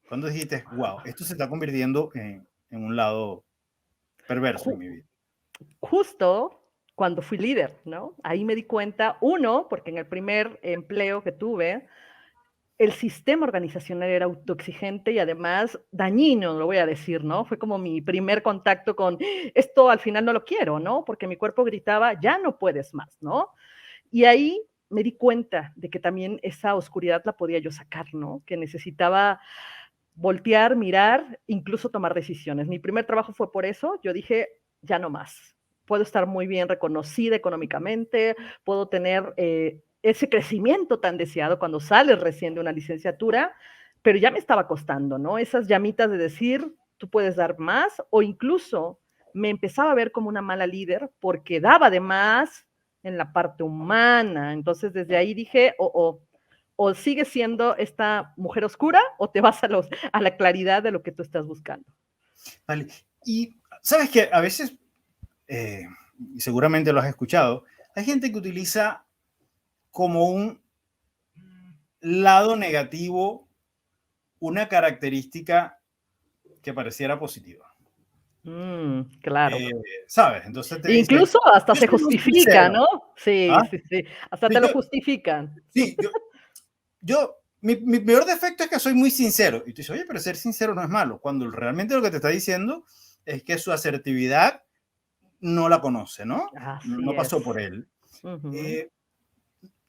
¿Cuándo dijiste, wow, esto se está convirtiendo en un lado perverso en mi vida? Justo cuando fui líder, ¿no? Ahí me di cuenta, uno, porque en el primer empleo que tuve, el sistema organizacional era autoexigente y además dañino, lo voy a decir, ¿no? Fue como mi primer contacto con esto al final no lo quiero, ¿no? Porque mi cuerpo gritaba, ya no puedes más, ¿no? Y ahí me di cuenta de que también esa oscuridad la podía yo sacar, ¿no? Que necesitaba voltear, mirar, incluso tomar decisiones. Mi primer trabajo fue por eso. Yo dije, ya no más. Puedo estar muy bien reconocida económicamente, puedo tener ese crecimiento tan deseado cuando sales recién de una licenciatura, pero ya me estaba costando, ¿no? Esas llamitas de decir, tú puedes dar más, o incluso me empezaba a ver como una mala líder porque daba de más en la parte humana. Entonces, desde ahí dije, o sigues siendo esta mujer oscura o te vas a la claridad de lo que tú estás buscando. Vale. Y sabes que a veces, y seguramente lo has escuchado, hay gente que utiliza como un lado negativo una característica que pareciera positiva. Claro. ¿Sabes? Entonces te dicen, Incluso hasta yo se soy muy justifica, sincero. ¿no? Sí, ¿Ah? sí, sí, hasta Sí, te lo justifican. sí, mi peor defecto es que soy muy sincero. Y tú dices, oye, pero ser sincero no es malo. Cuando realmente lo que te está diciendo es que su asertividad no la conoce, ¿no? Así No pasó por es. él. Ujú. Eh,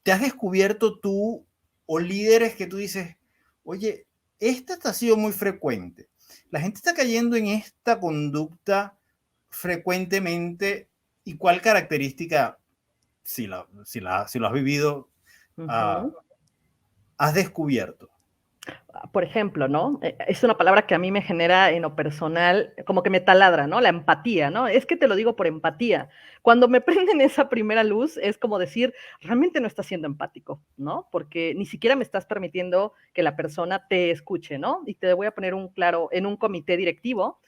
¿Te has descubierto tú o líderes que tú dices, oye, esta ha sido muy frecuente? La gente está cayendo en esta conducta frecuentemente y cuál característica, si lo has vivido, ah, Ujú. has descubierto. Por ejemplo, ¿no? Es una palabra que a mí me genera en lo personal, como que me taladra, ¿no? La empatía, ¿no? Es que te lo digo por empatía. Cuando me prenden esa primera luz, es como decir, realmente no estás siendo empático, ¿no? Porque ni siquiera me estás permitiendo que la persona te escuche, ¿no? Y te voy a poner un claro, en un comité directivo,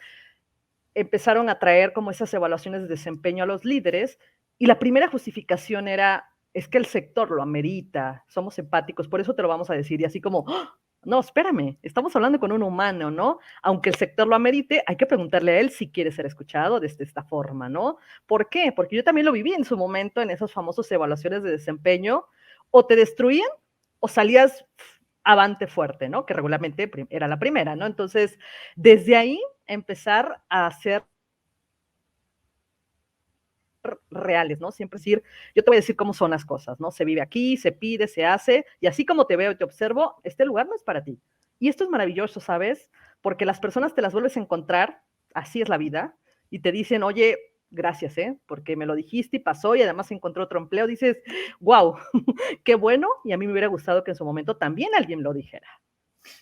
empezaron a traer como esas evaluaciones de desempeño a los líderes y la primera justificación era, es que el sector lo amerita, somos empáticos, por eso te lo vamos a decir. Y así como, ¡ah! No, espérame, estamos hablando con un humano, ¿no? Aunque el sector lo amerite, hay que preguntarle a él si quiere ser escuchado desde esta forma, ¿no? ¿Por qué? Porque yo también lo viví en su momento en esas famosas evaluaciones de desempeño, o te destruían o salías avante fuerte, ¿no? Que regularmente era la primera, ¿no? Entonces, desde ahí empezar a hacer reales, ¿no? Siempre decir, yo te voy a decir cómo son las cosas, ¿no? Se vive aquí, se pide, se hace, y así como te veo y te observo, este lugar no es para ti. Y esto es maravilloso, ¿sabes? Porque las personas te las vuelves a encontrar, así es la vida, y te dicen, oye, gracias, ¿eh? Porque me lo dijiste y pasó y además encontró otro empleo, dices, wow, qué bueno, y a mí me hubiera gustado que en su momento también alguien lo dijera.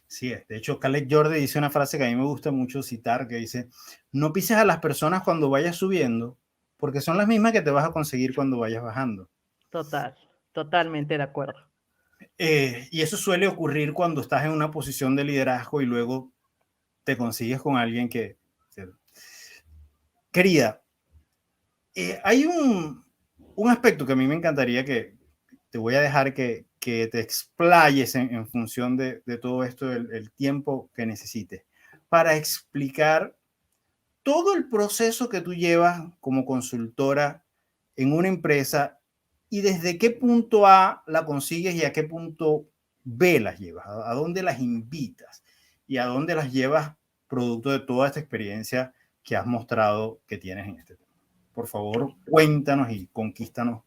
Sí, de hecho, Khaled Jordi dice una frase que a mí me gusta mucho citar, que dice, no pises a las personas cuando vayas subiendo, porque son las mismas que te vas a conseguir cuando vayas bajando. Total, totalmente de acuerdo. Y eso suele ocurrir cuando estás en una posición de liderazgo y luego te consigues con alguien que... Querida, hay un aspecto que a mí me encantaría que te voy a dejar que te explayes en función de todo esto, el tiempo que necesites, para explicar todo el proceso que tú llevas como consultora en una empresa y desde qué punto A la consigues y a qué punto B las llevas, a dónde las invitas y a dónde las llevas producto de toda esta experiencia que has mostrado que tienes en este tema. Por favor, cuéntanos y conquístanos.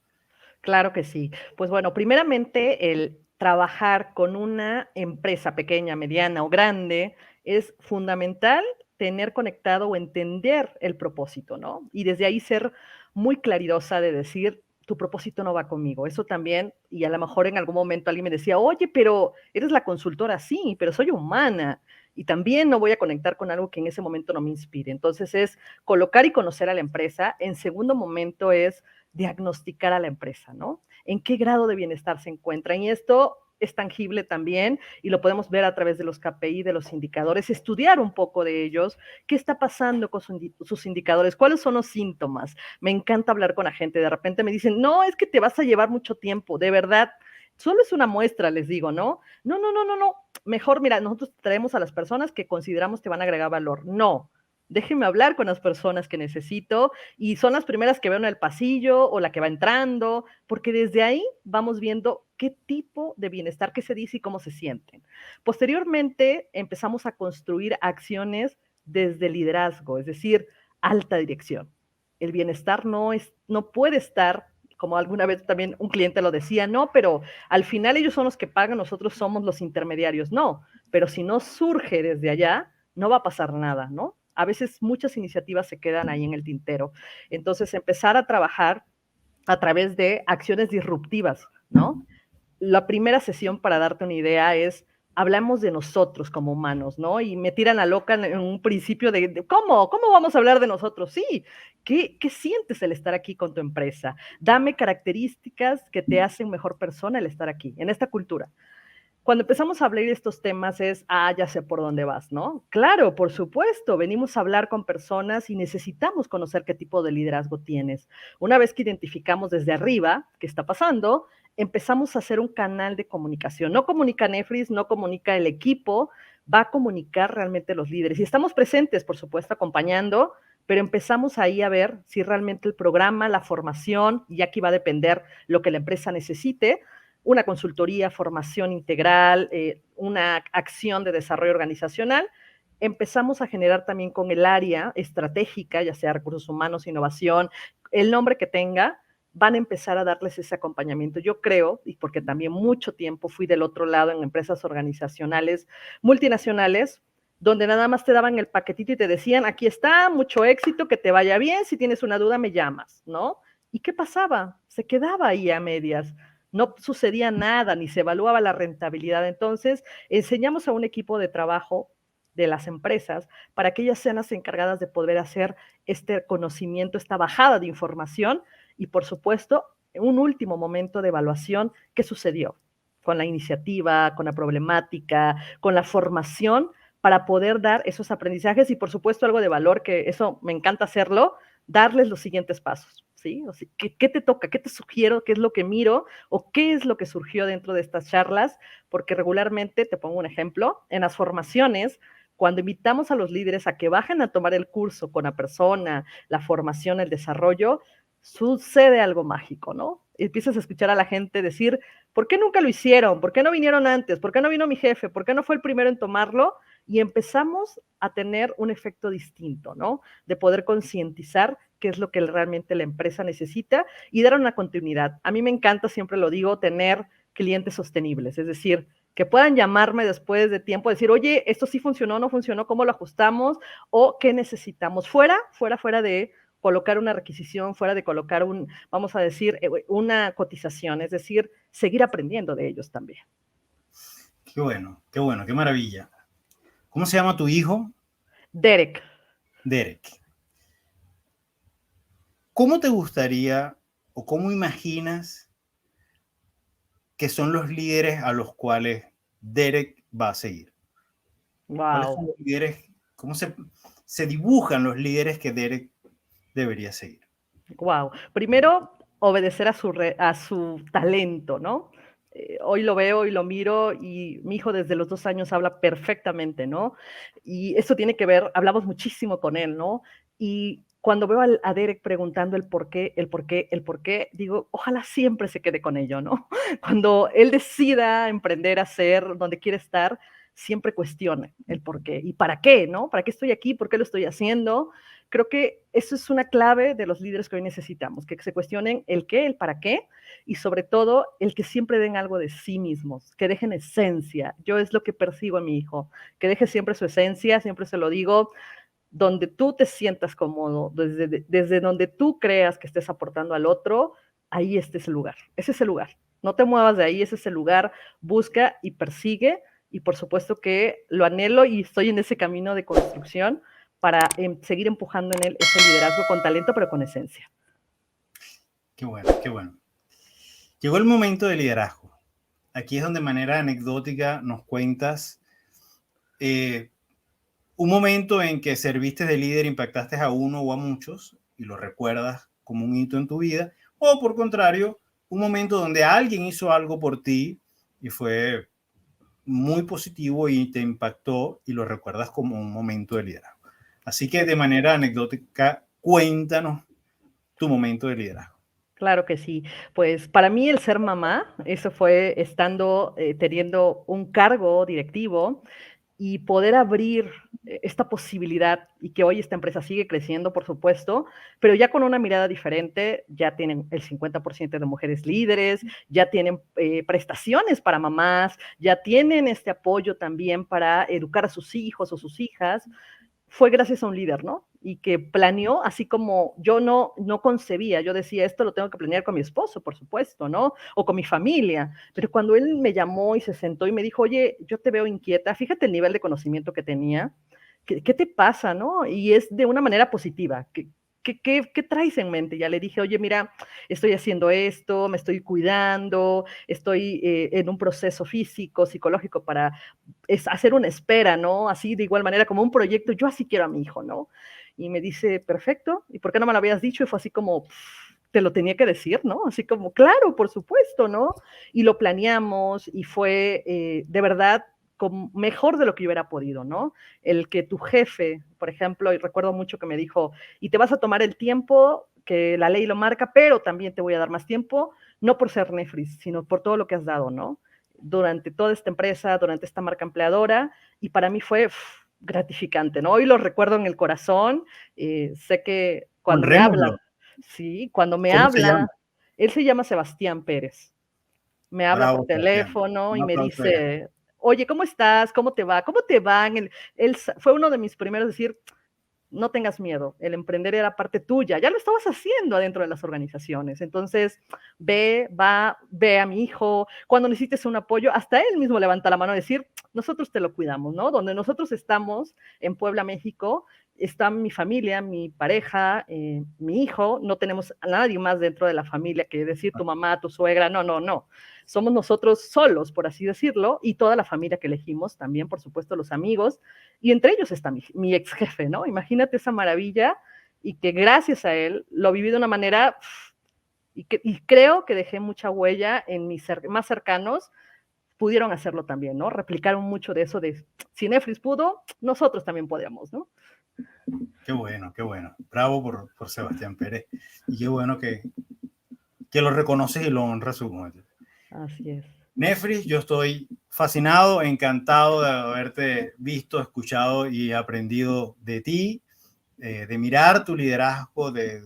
Claro que sí. Pues bueno, primeramente el trabajar con una empresa pequeña, mediana o grande es fundamental tener conectado o entender el propósito, ¿no? Y desde ahí ser muy claridosa de decir, tu propósito no va conmigo. Eso también, y a lo mejor en algún momento alguien me decía, oye, pero eres la consultora, sí, pero soy humana y también no voy a conectar con algo que en ese momento no me inspire. Entonces es colocar y conocer a la empresa. En segundo momento es diagnosticar a la empresa, ¿no? ¿En qué grado de bienestar se encuentran? Y esto es tangible también y lo podemos ver a través de los KPI, de los indicadores, estudiar un poco de ellos, qué está pasando con sus indicadores, cuáles son los síntomas. Me encanta hablar con la gente, de repente me dicen, no, es que te vas a llevar mucho tiempo, de verdad, Solo es una muestra, les digo, ¿no? No, no, no, no, no. Mejor, mira, nosotros traemos a las personas que consideramos que van a agregar valor. No, déjenme hablar con las personas que necesito y son las primeras que veo en el pasillo o la que va entrando, porque desde ahí vamos viendo qué tipo de bienestar que se dice y cómo se sienten. Posteriormente empezamos a construir acciones desde liderazgo, es decir, alta dirección. El bienestar no puede estar, como alguna vez también un cliente lo decía, no, pero al final ellos son los que pagan, nosotros somos los intermediarios. No, pero si no surge desde allá, no va a pasar nada, ¿no? A veces muchas iniciativas se quedan ahí en el tintero. Entonces, empezar a trabajar a través de acciones disruptivas, ¿no? La primera sesión, para darte una idea, es hablamos de nosotros como humanos, ¿no? Y me tiran la loca en un principio de ¿cómo? ¿Cómo vamos a hablar de nosotros? Sí, ¿qué sientes el estar aquí con tu empresa? Dame características que te hacen mejor persona el estar aquí, en esta cultura. Cuando empezamos a hablar de estos temas es, ya sé por dónde vas, ¿no? Claro, por supuesto, venimos a hablar con personas y necesitamos conocer qué tipo de liderazgo tienes. Una vez que identificamos desde arriba qué está pasando, empezamos a hacer un canal de comunicación. No comunica Nefris, no comunica el equipo, va a comunicar realmente los líderes. Y estamos presentes, por supuesto, acompañando, pero empezamos ahí a ver si realmente el programa, la formación, y aquí va a depender lo que la empresa necesite, una consultoría, formación integral, una acción de desarrollo organizacional. Empezamos a generar también con el área estratégica, ya sea recursos humanos, innovación, el nombre que tenga, van a empezar a darles ese acompañamiento. Yo creo, y porque también mucho tiempo fui del otro lado en empresas organizacionales multinacionales, donde nada más te daban el paquetito y te decían, aquí está, mucho éxito, que te vaya bien, si tienes una duda me llamas, ¿no? ¿Y qué pasaba? Se quedaba ahí a medias, no sucedía nada, ni se evaluaba la rentabilidad. Entonces, enseñamos a un equipo de trabajo de las empresas para que ellas sean las encargadas de poder hacer este conocimiento, esta bajada de información y, por supuesto, un último momento de evaluación, ¿qué sucedió? Con la iniciativa, con la problemática, con la formación para poder dar esos aprendizajes y, por supuesto, algo de valor, que eso me encanta hacerlo, darles los siguientes pasos, ¿sí? O sea, ¿qué te toca? ¿Qué te sugiero? ¿Qué es lo que miro? ¿O qué es lo que surgió dentro de estas charlas? Porque regularmente, te pongo un ejemplo, en las formaciones, cuando invitamos a los líderes a que bajen a tomar el curso con la persona, la formación, el desarrollo, sucede algo mágico, ¿no? Empiezas a escuchar a la gente decir, ¿por qué nunca lo hicieron? ¿Por qué no vinieron antes? ¿Por qué no vino mi jefe? ¿Por qué no fue el primero en tomarlo? Y empezamos a tener un efecto distinto, ¿no? De poder concientizar qué es lo que realmente la empresa necesita y dar una continuidad. A mí me encanta, siempre lo digo, tener clientes sostenibles, es decir, que puedan llamarme después de tiempo, decir, oye, esto sí funcionó, no funcionó, ¿cómo lo ajustamos? O qué necesitamos. Fuera de colocar una requisición, fuera de colocar vamos a decir, una cotización, es decir, seguir aprendiendo de ellos también. Qué bueno, qué maravilla. ¿Cómo se llama tu hijo? Derek. Derek. ¿Cómo te gustaría o cómo imaginas que son los líderes a los cuales Derek va a seguir? ¿Cuáles son Wow. los líderes? ¿Cómo se dibujan los líderes que Derek debería seguir? Wow. Primero, obedecer a su talento, ¿no? Hoy lo veo y lo miro y mi hijo desde los 2 años habla perfectamente, ¿no? Y eso tiene que ver, hablamos muchísimo con él, ¿no? Y cuando veo a Derek preguntando el por qué, el por qué, el por qué, digo, ojalá siempre se quede con ello, ¿no? Cuando él decida emprender, hacer donde quiere estar, siempre cuestione el por qué y para qué, ¿no? ¿Para qué estoy aquí? ¿Por qué lo estoy haciendo? Creo que eso es una clave de los líderes que hoy necesitamos, que se cuestionen el qué, el para qué, y sobre todo el que siempre den algo de sí mismos, que dejen esencia. Yo es lo que percibo en mi hijo, que deje siempre su esencia, siempre se lo digo, donde tú te sientas cómodo, desde donde tú creas que estés aportando al otro, ahí este es el lugar, ese es el lugar. No te muevas de ahí, ese es el lugar, busca y persigue, y por supuesto que lo anhelo y estoy en ese camino de construcción para seguir empujando en él ese liderazgo con talento, pero con esencia. Qué bueno, qué bueno. Llegó el momento del liderazgo. Aquí es donde de manera anecdótica nos cuentas un momento en que serviste de líder, impactaste a uno o a muchos y lo recuerdas como un hito en tu vida, o por contrario, un momento donde alguien hizo algo por ti y fue muy positivo y te impactó y lo recuerdas como un momento de liderazgo. Así que de manera anecdótica, cuéntanos tu momento de liderazgo. Claro que sí. Pues para mí el ser mamá, eso fue estando, teniendo un cargo directivo y poder abrir esta posibilidad y que hoy esta empresa sigue creciendo, por supuesto, pero ya con una mirada diferente, ya tienen el 50% de mujeres líderes, ya tienen prestaciones para mamás, ya tienen este apoyo también para educar a sus hijos o sus hijas. Fue gracias a un líder, ¿no? Y que planeó, así como yo no concebía, yo decía, esto lo tengo que planear con mi esposo, por supuesto, ¿no? O con mi familia. Pero cuando él me llamó y se sentó y me dijo, oye, yo te veo inquieta, fíjate el nivel de conocimiento que tenía, ¿qué te pasa, no? Y es de una manera positiva, ¿qué traes en mente? Ya le dije, oye, mira, estoy haciendo esto, me estoy cuidando, estoy en un proceso físico, psicológico para hacer una espera, ¿no? Así de igual manera como un proyecto, yo así quiero a mi hijo, ¿no? Y me dice, perfecto, ¿y por qué no me lo habías dicho? Y fue así como, te lo tenía que decir, ¿no? Así como, claro, por supuesto, ¿no? Y lo planeamos y fue de verdad mejor de lo que yo hubiera podido, ¿no? El que tu jefe, por ejemplo, y recuerdo mucho que me dijo, y te vas a tomar el tiempo que la ley lo marca, pero también te voy a dar más tiempo, no por ser Nefris, sino por todo lo que has dado, ¿no? Durante toda esta empresa, durante esta marca empleadora, y para mí fue gratificante, ¿no? Hoy lo recuerdo en el corazón, sé que cuando me habla, Honrémoslo. sí, cuando me ¿Cómo se llama? habla, él se llama Sebastián Pérez, me habla por Bravo, Sebastián. teléfono Un y me aplauso allá. dice, oye, ¿cómo estás? ¿Cómo te va? ¿Cómo te van? Él fue uno de mis primeros a decir, no tengas miedo, el emprender era parte tuya, ya lo estabas haciendo adentro de las organizaciones, entonces ve a mi hijo, cuando necesites un apoyo, hasta él mismo levanta la mano y decir, nosotros te lo cuidamos, ¿no? Donde nosotros estamos, en Puebla, México, está mi familia, mi pareja, mi hijo, no tenemos a nadie más dentro de la familia que decir tu mamá, tu suegra, no. Somos nosotros solos, por así decirlo, y toda la familia que elegimos, también, por supuesto, los amigos, y entre ellos está mi ex jefe, ¿no? Imagínate esa maravilla y que gracias a él lo viví de una manera y creo que dejé mucha huella en mis más cercanos, pudieron hacerlo también, ¿no? Replicaron mucho de eso de si Nefris pudo, nosotros también podemos, ¿no? Qué bueno, qué bueno. Bravo por Sebastián Pérez. Y qué bueno que lo reconoces y lo honras su momento. Así es. Nefris, yo estoy fascinado, encantado de haberte visto, escuchado y aprendido de ti, de mirar tu liderazgo, de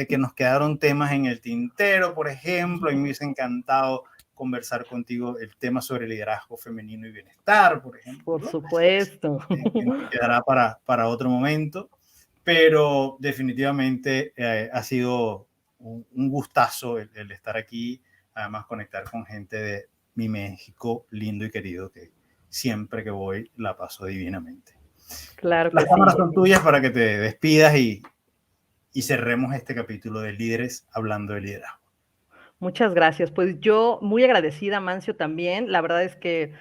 que nos quedaron temas en el tintero, por ejemplo, y me hubiese encantado conversar contigo el tema sobre liderazgo femenino y bienestar, por ejemplo. Por supuesto. Que nos quedará para otro momento, pero definitivamente ha sido un gustazo el estar aquí, además conectar con gente de mi México lindo y querido, que siempre que voy la paso divinamente. Claro que Las cámaras sí. son tuyas para que te despidas y cerremos este capítulo de Líderes hablando de liderazgo. Muchas gracias. Pues yo muy agradecida, Mancio, también. La verdad es que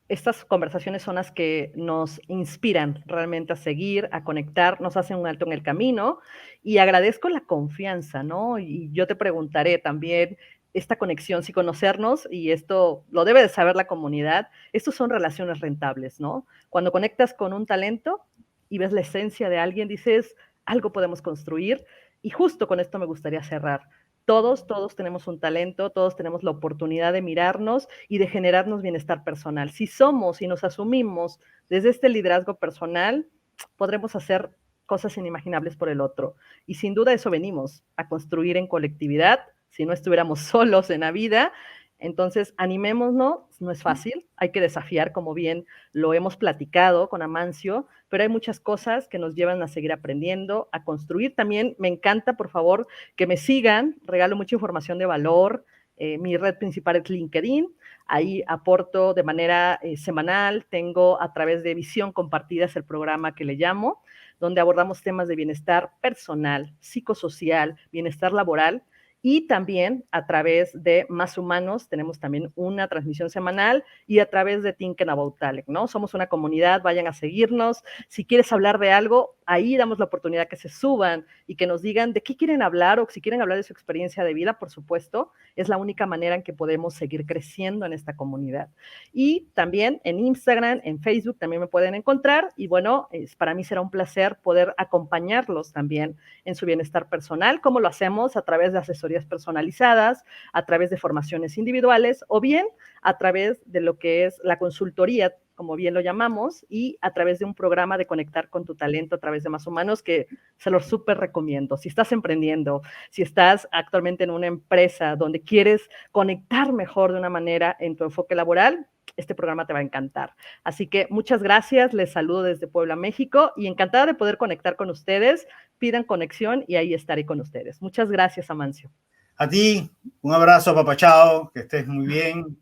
estas conversaciones son las que nos inspiran realmente a seguir, a conectar, nos hacen un alto en el camino y agradezco la confianza, ¿no? Y yo te preguntaré también esta conexión, si conocernos, y esto lo debe de saber la comunidad, estos son relaciones rentables, ¿no? Cuando conectas con un talento y ves la esencia de alguien, dices, algo podemos construir y justo con esto me gustaría cerrar. Todos tenemos un talento, todos tenemos la oportunidad de mirarnos y de generarnos bienestar personal. Si somos y nos asumimos desde este liderazgo personal, podremos hacer cosas inimaginables por el otro. Y sin duda eso venimos, a construir en colectividad, si no estuviéramos solos en la vida. Entonces, animémonos, no es fácil, hay que desafiar, como bien lo hemos platicado con Amancio, pero hay muchas cosas que nos llevan a seguir aprendiendo, a construir. También me encanta, por favor, que me sigan, regalo mucha información de valor. Mi red principal es LinkedIn, ahí aporto de manera semanal, tengo a través de Visión Compartida, es el programa que le llamo, donde abordamos temas de bienestar personal, psicosocial, bienestar laboral, y también a través de Más Humanos tenemos también una transmisión semanal y a través de Thinking About Talent, ¿no? Somos una comunidad, vayan a seguirnos. Si quieres hablar de algo, ahí damos la oportunidad que se suban y que nos digan de qué quieren hablar o si quieren hablar de su experiencia de vida, por supuesto, es la única manera en que podemos seguir creciendo en esta comunidad. Y también en Instagram, en Facebook también me pueden encontrar y bueno, para mí será un placer poder acompañarlos también en su bienestar personal, como lo hacemos a través de asesorías personalizadas, a través de formaciones individuales o bien a través de lo que es la consultoría, como bien lo llamamos, y a través de un programa de conectar con tu talento a través de Más Humanos, que se los súper recomiendo. Si estás emprendiendo, si estás actualmente en una empresa donde quieres conectar mejor de una manera en tu enfoque laboral, este programa te va a encantar. Así que muchas gracias, les saludo desde Puebla, México, y encantada de poder conectar con ustedes. Pidan conexión y ahí estaré con ustedes. Muchas gracias, Amancio. A ti, un abrazo, papachao, que estés muy bien.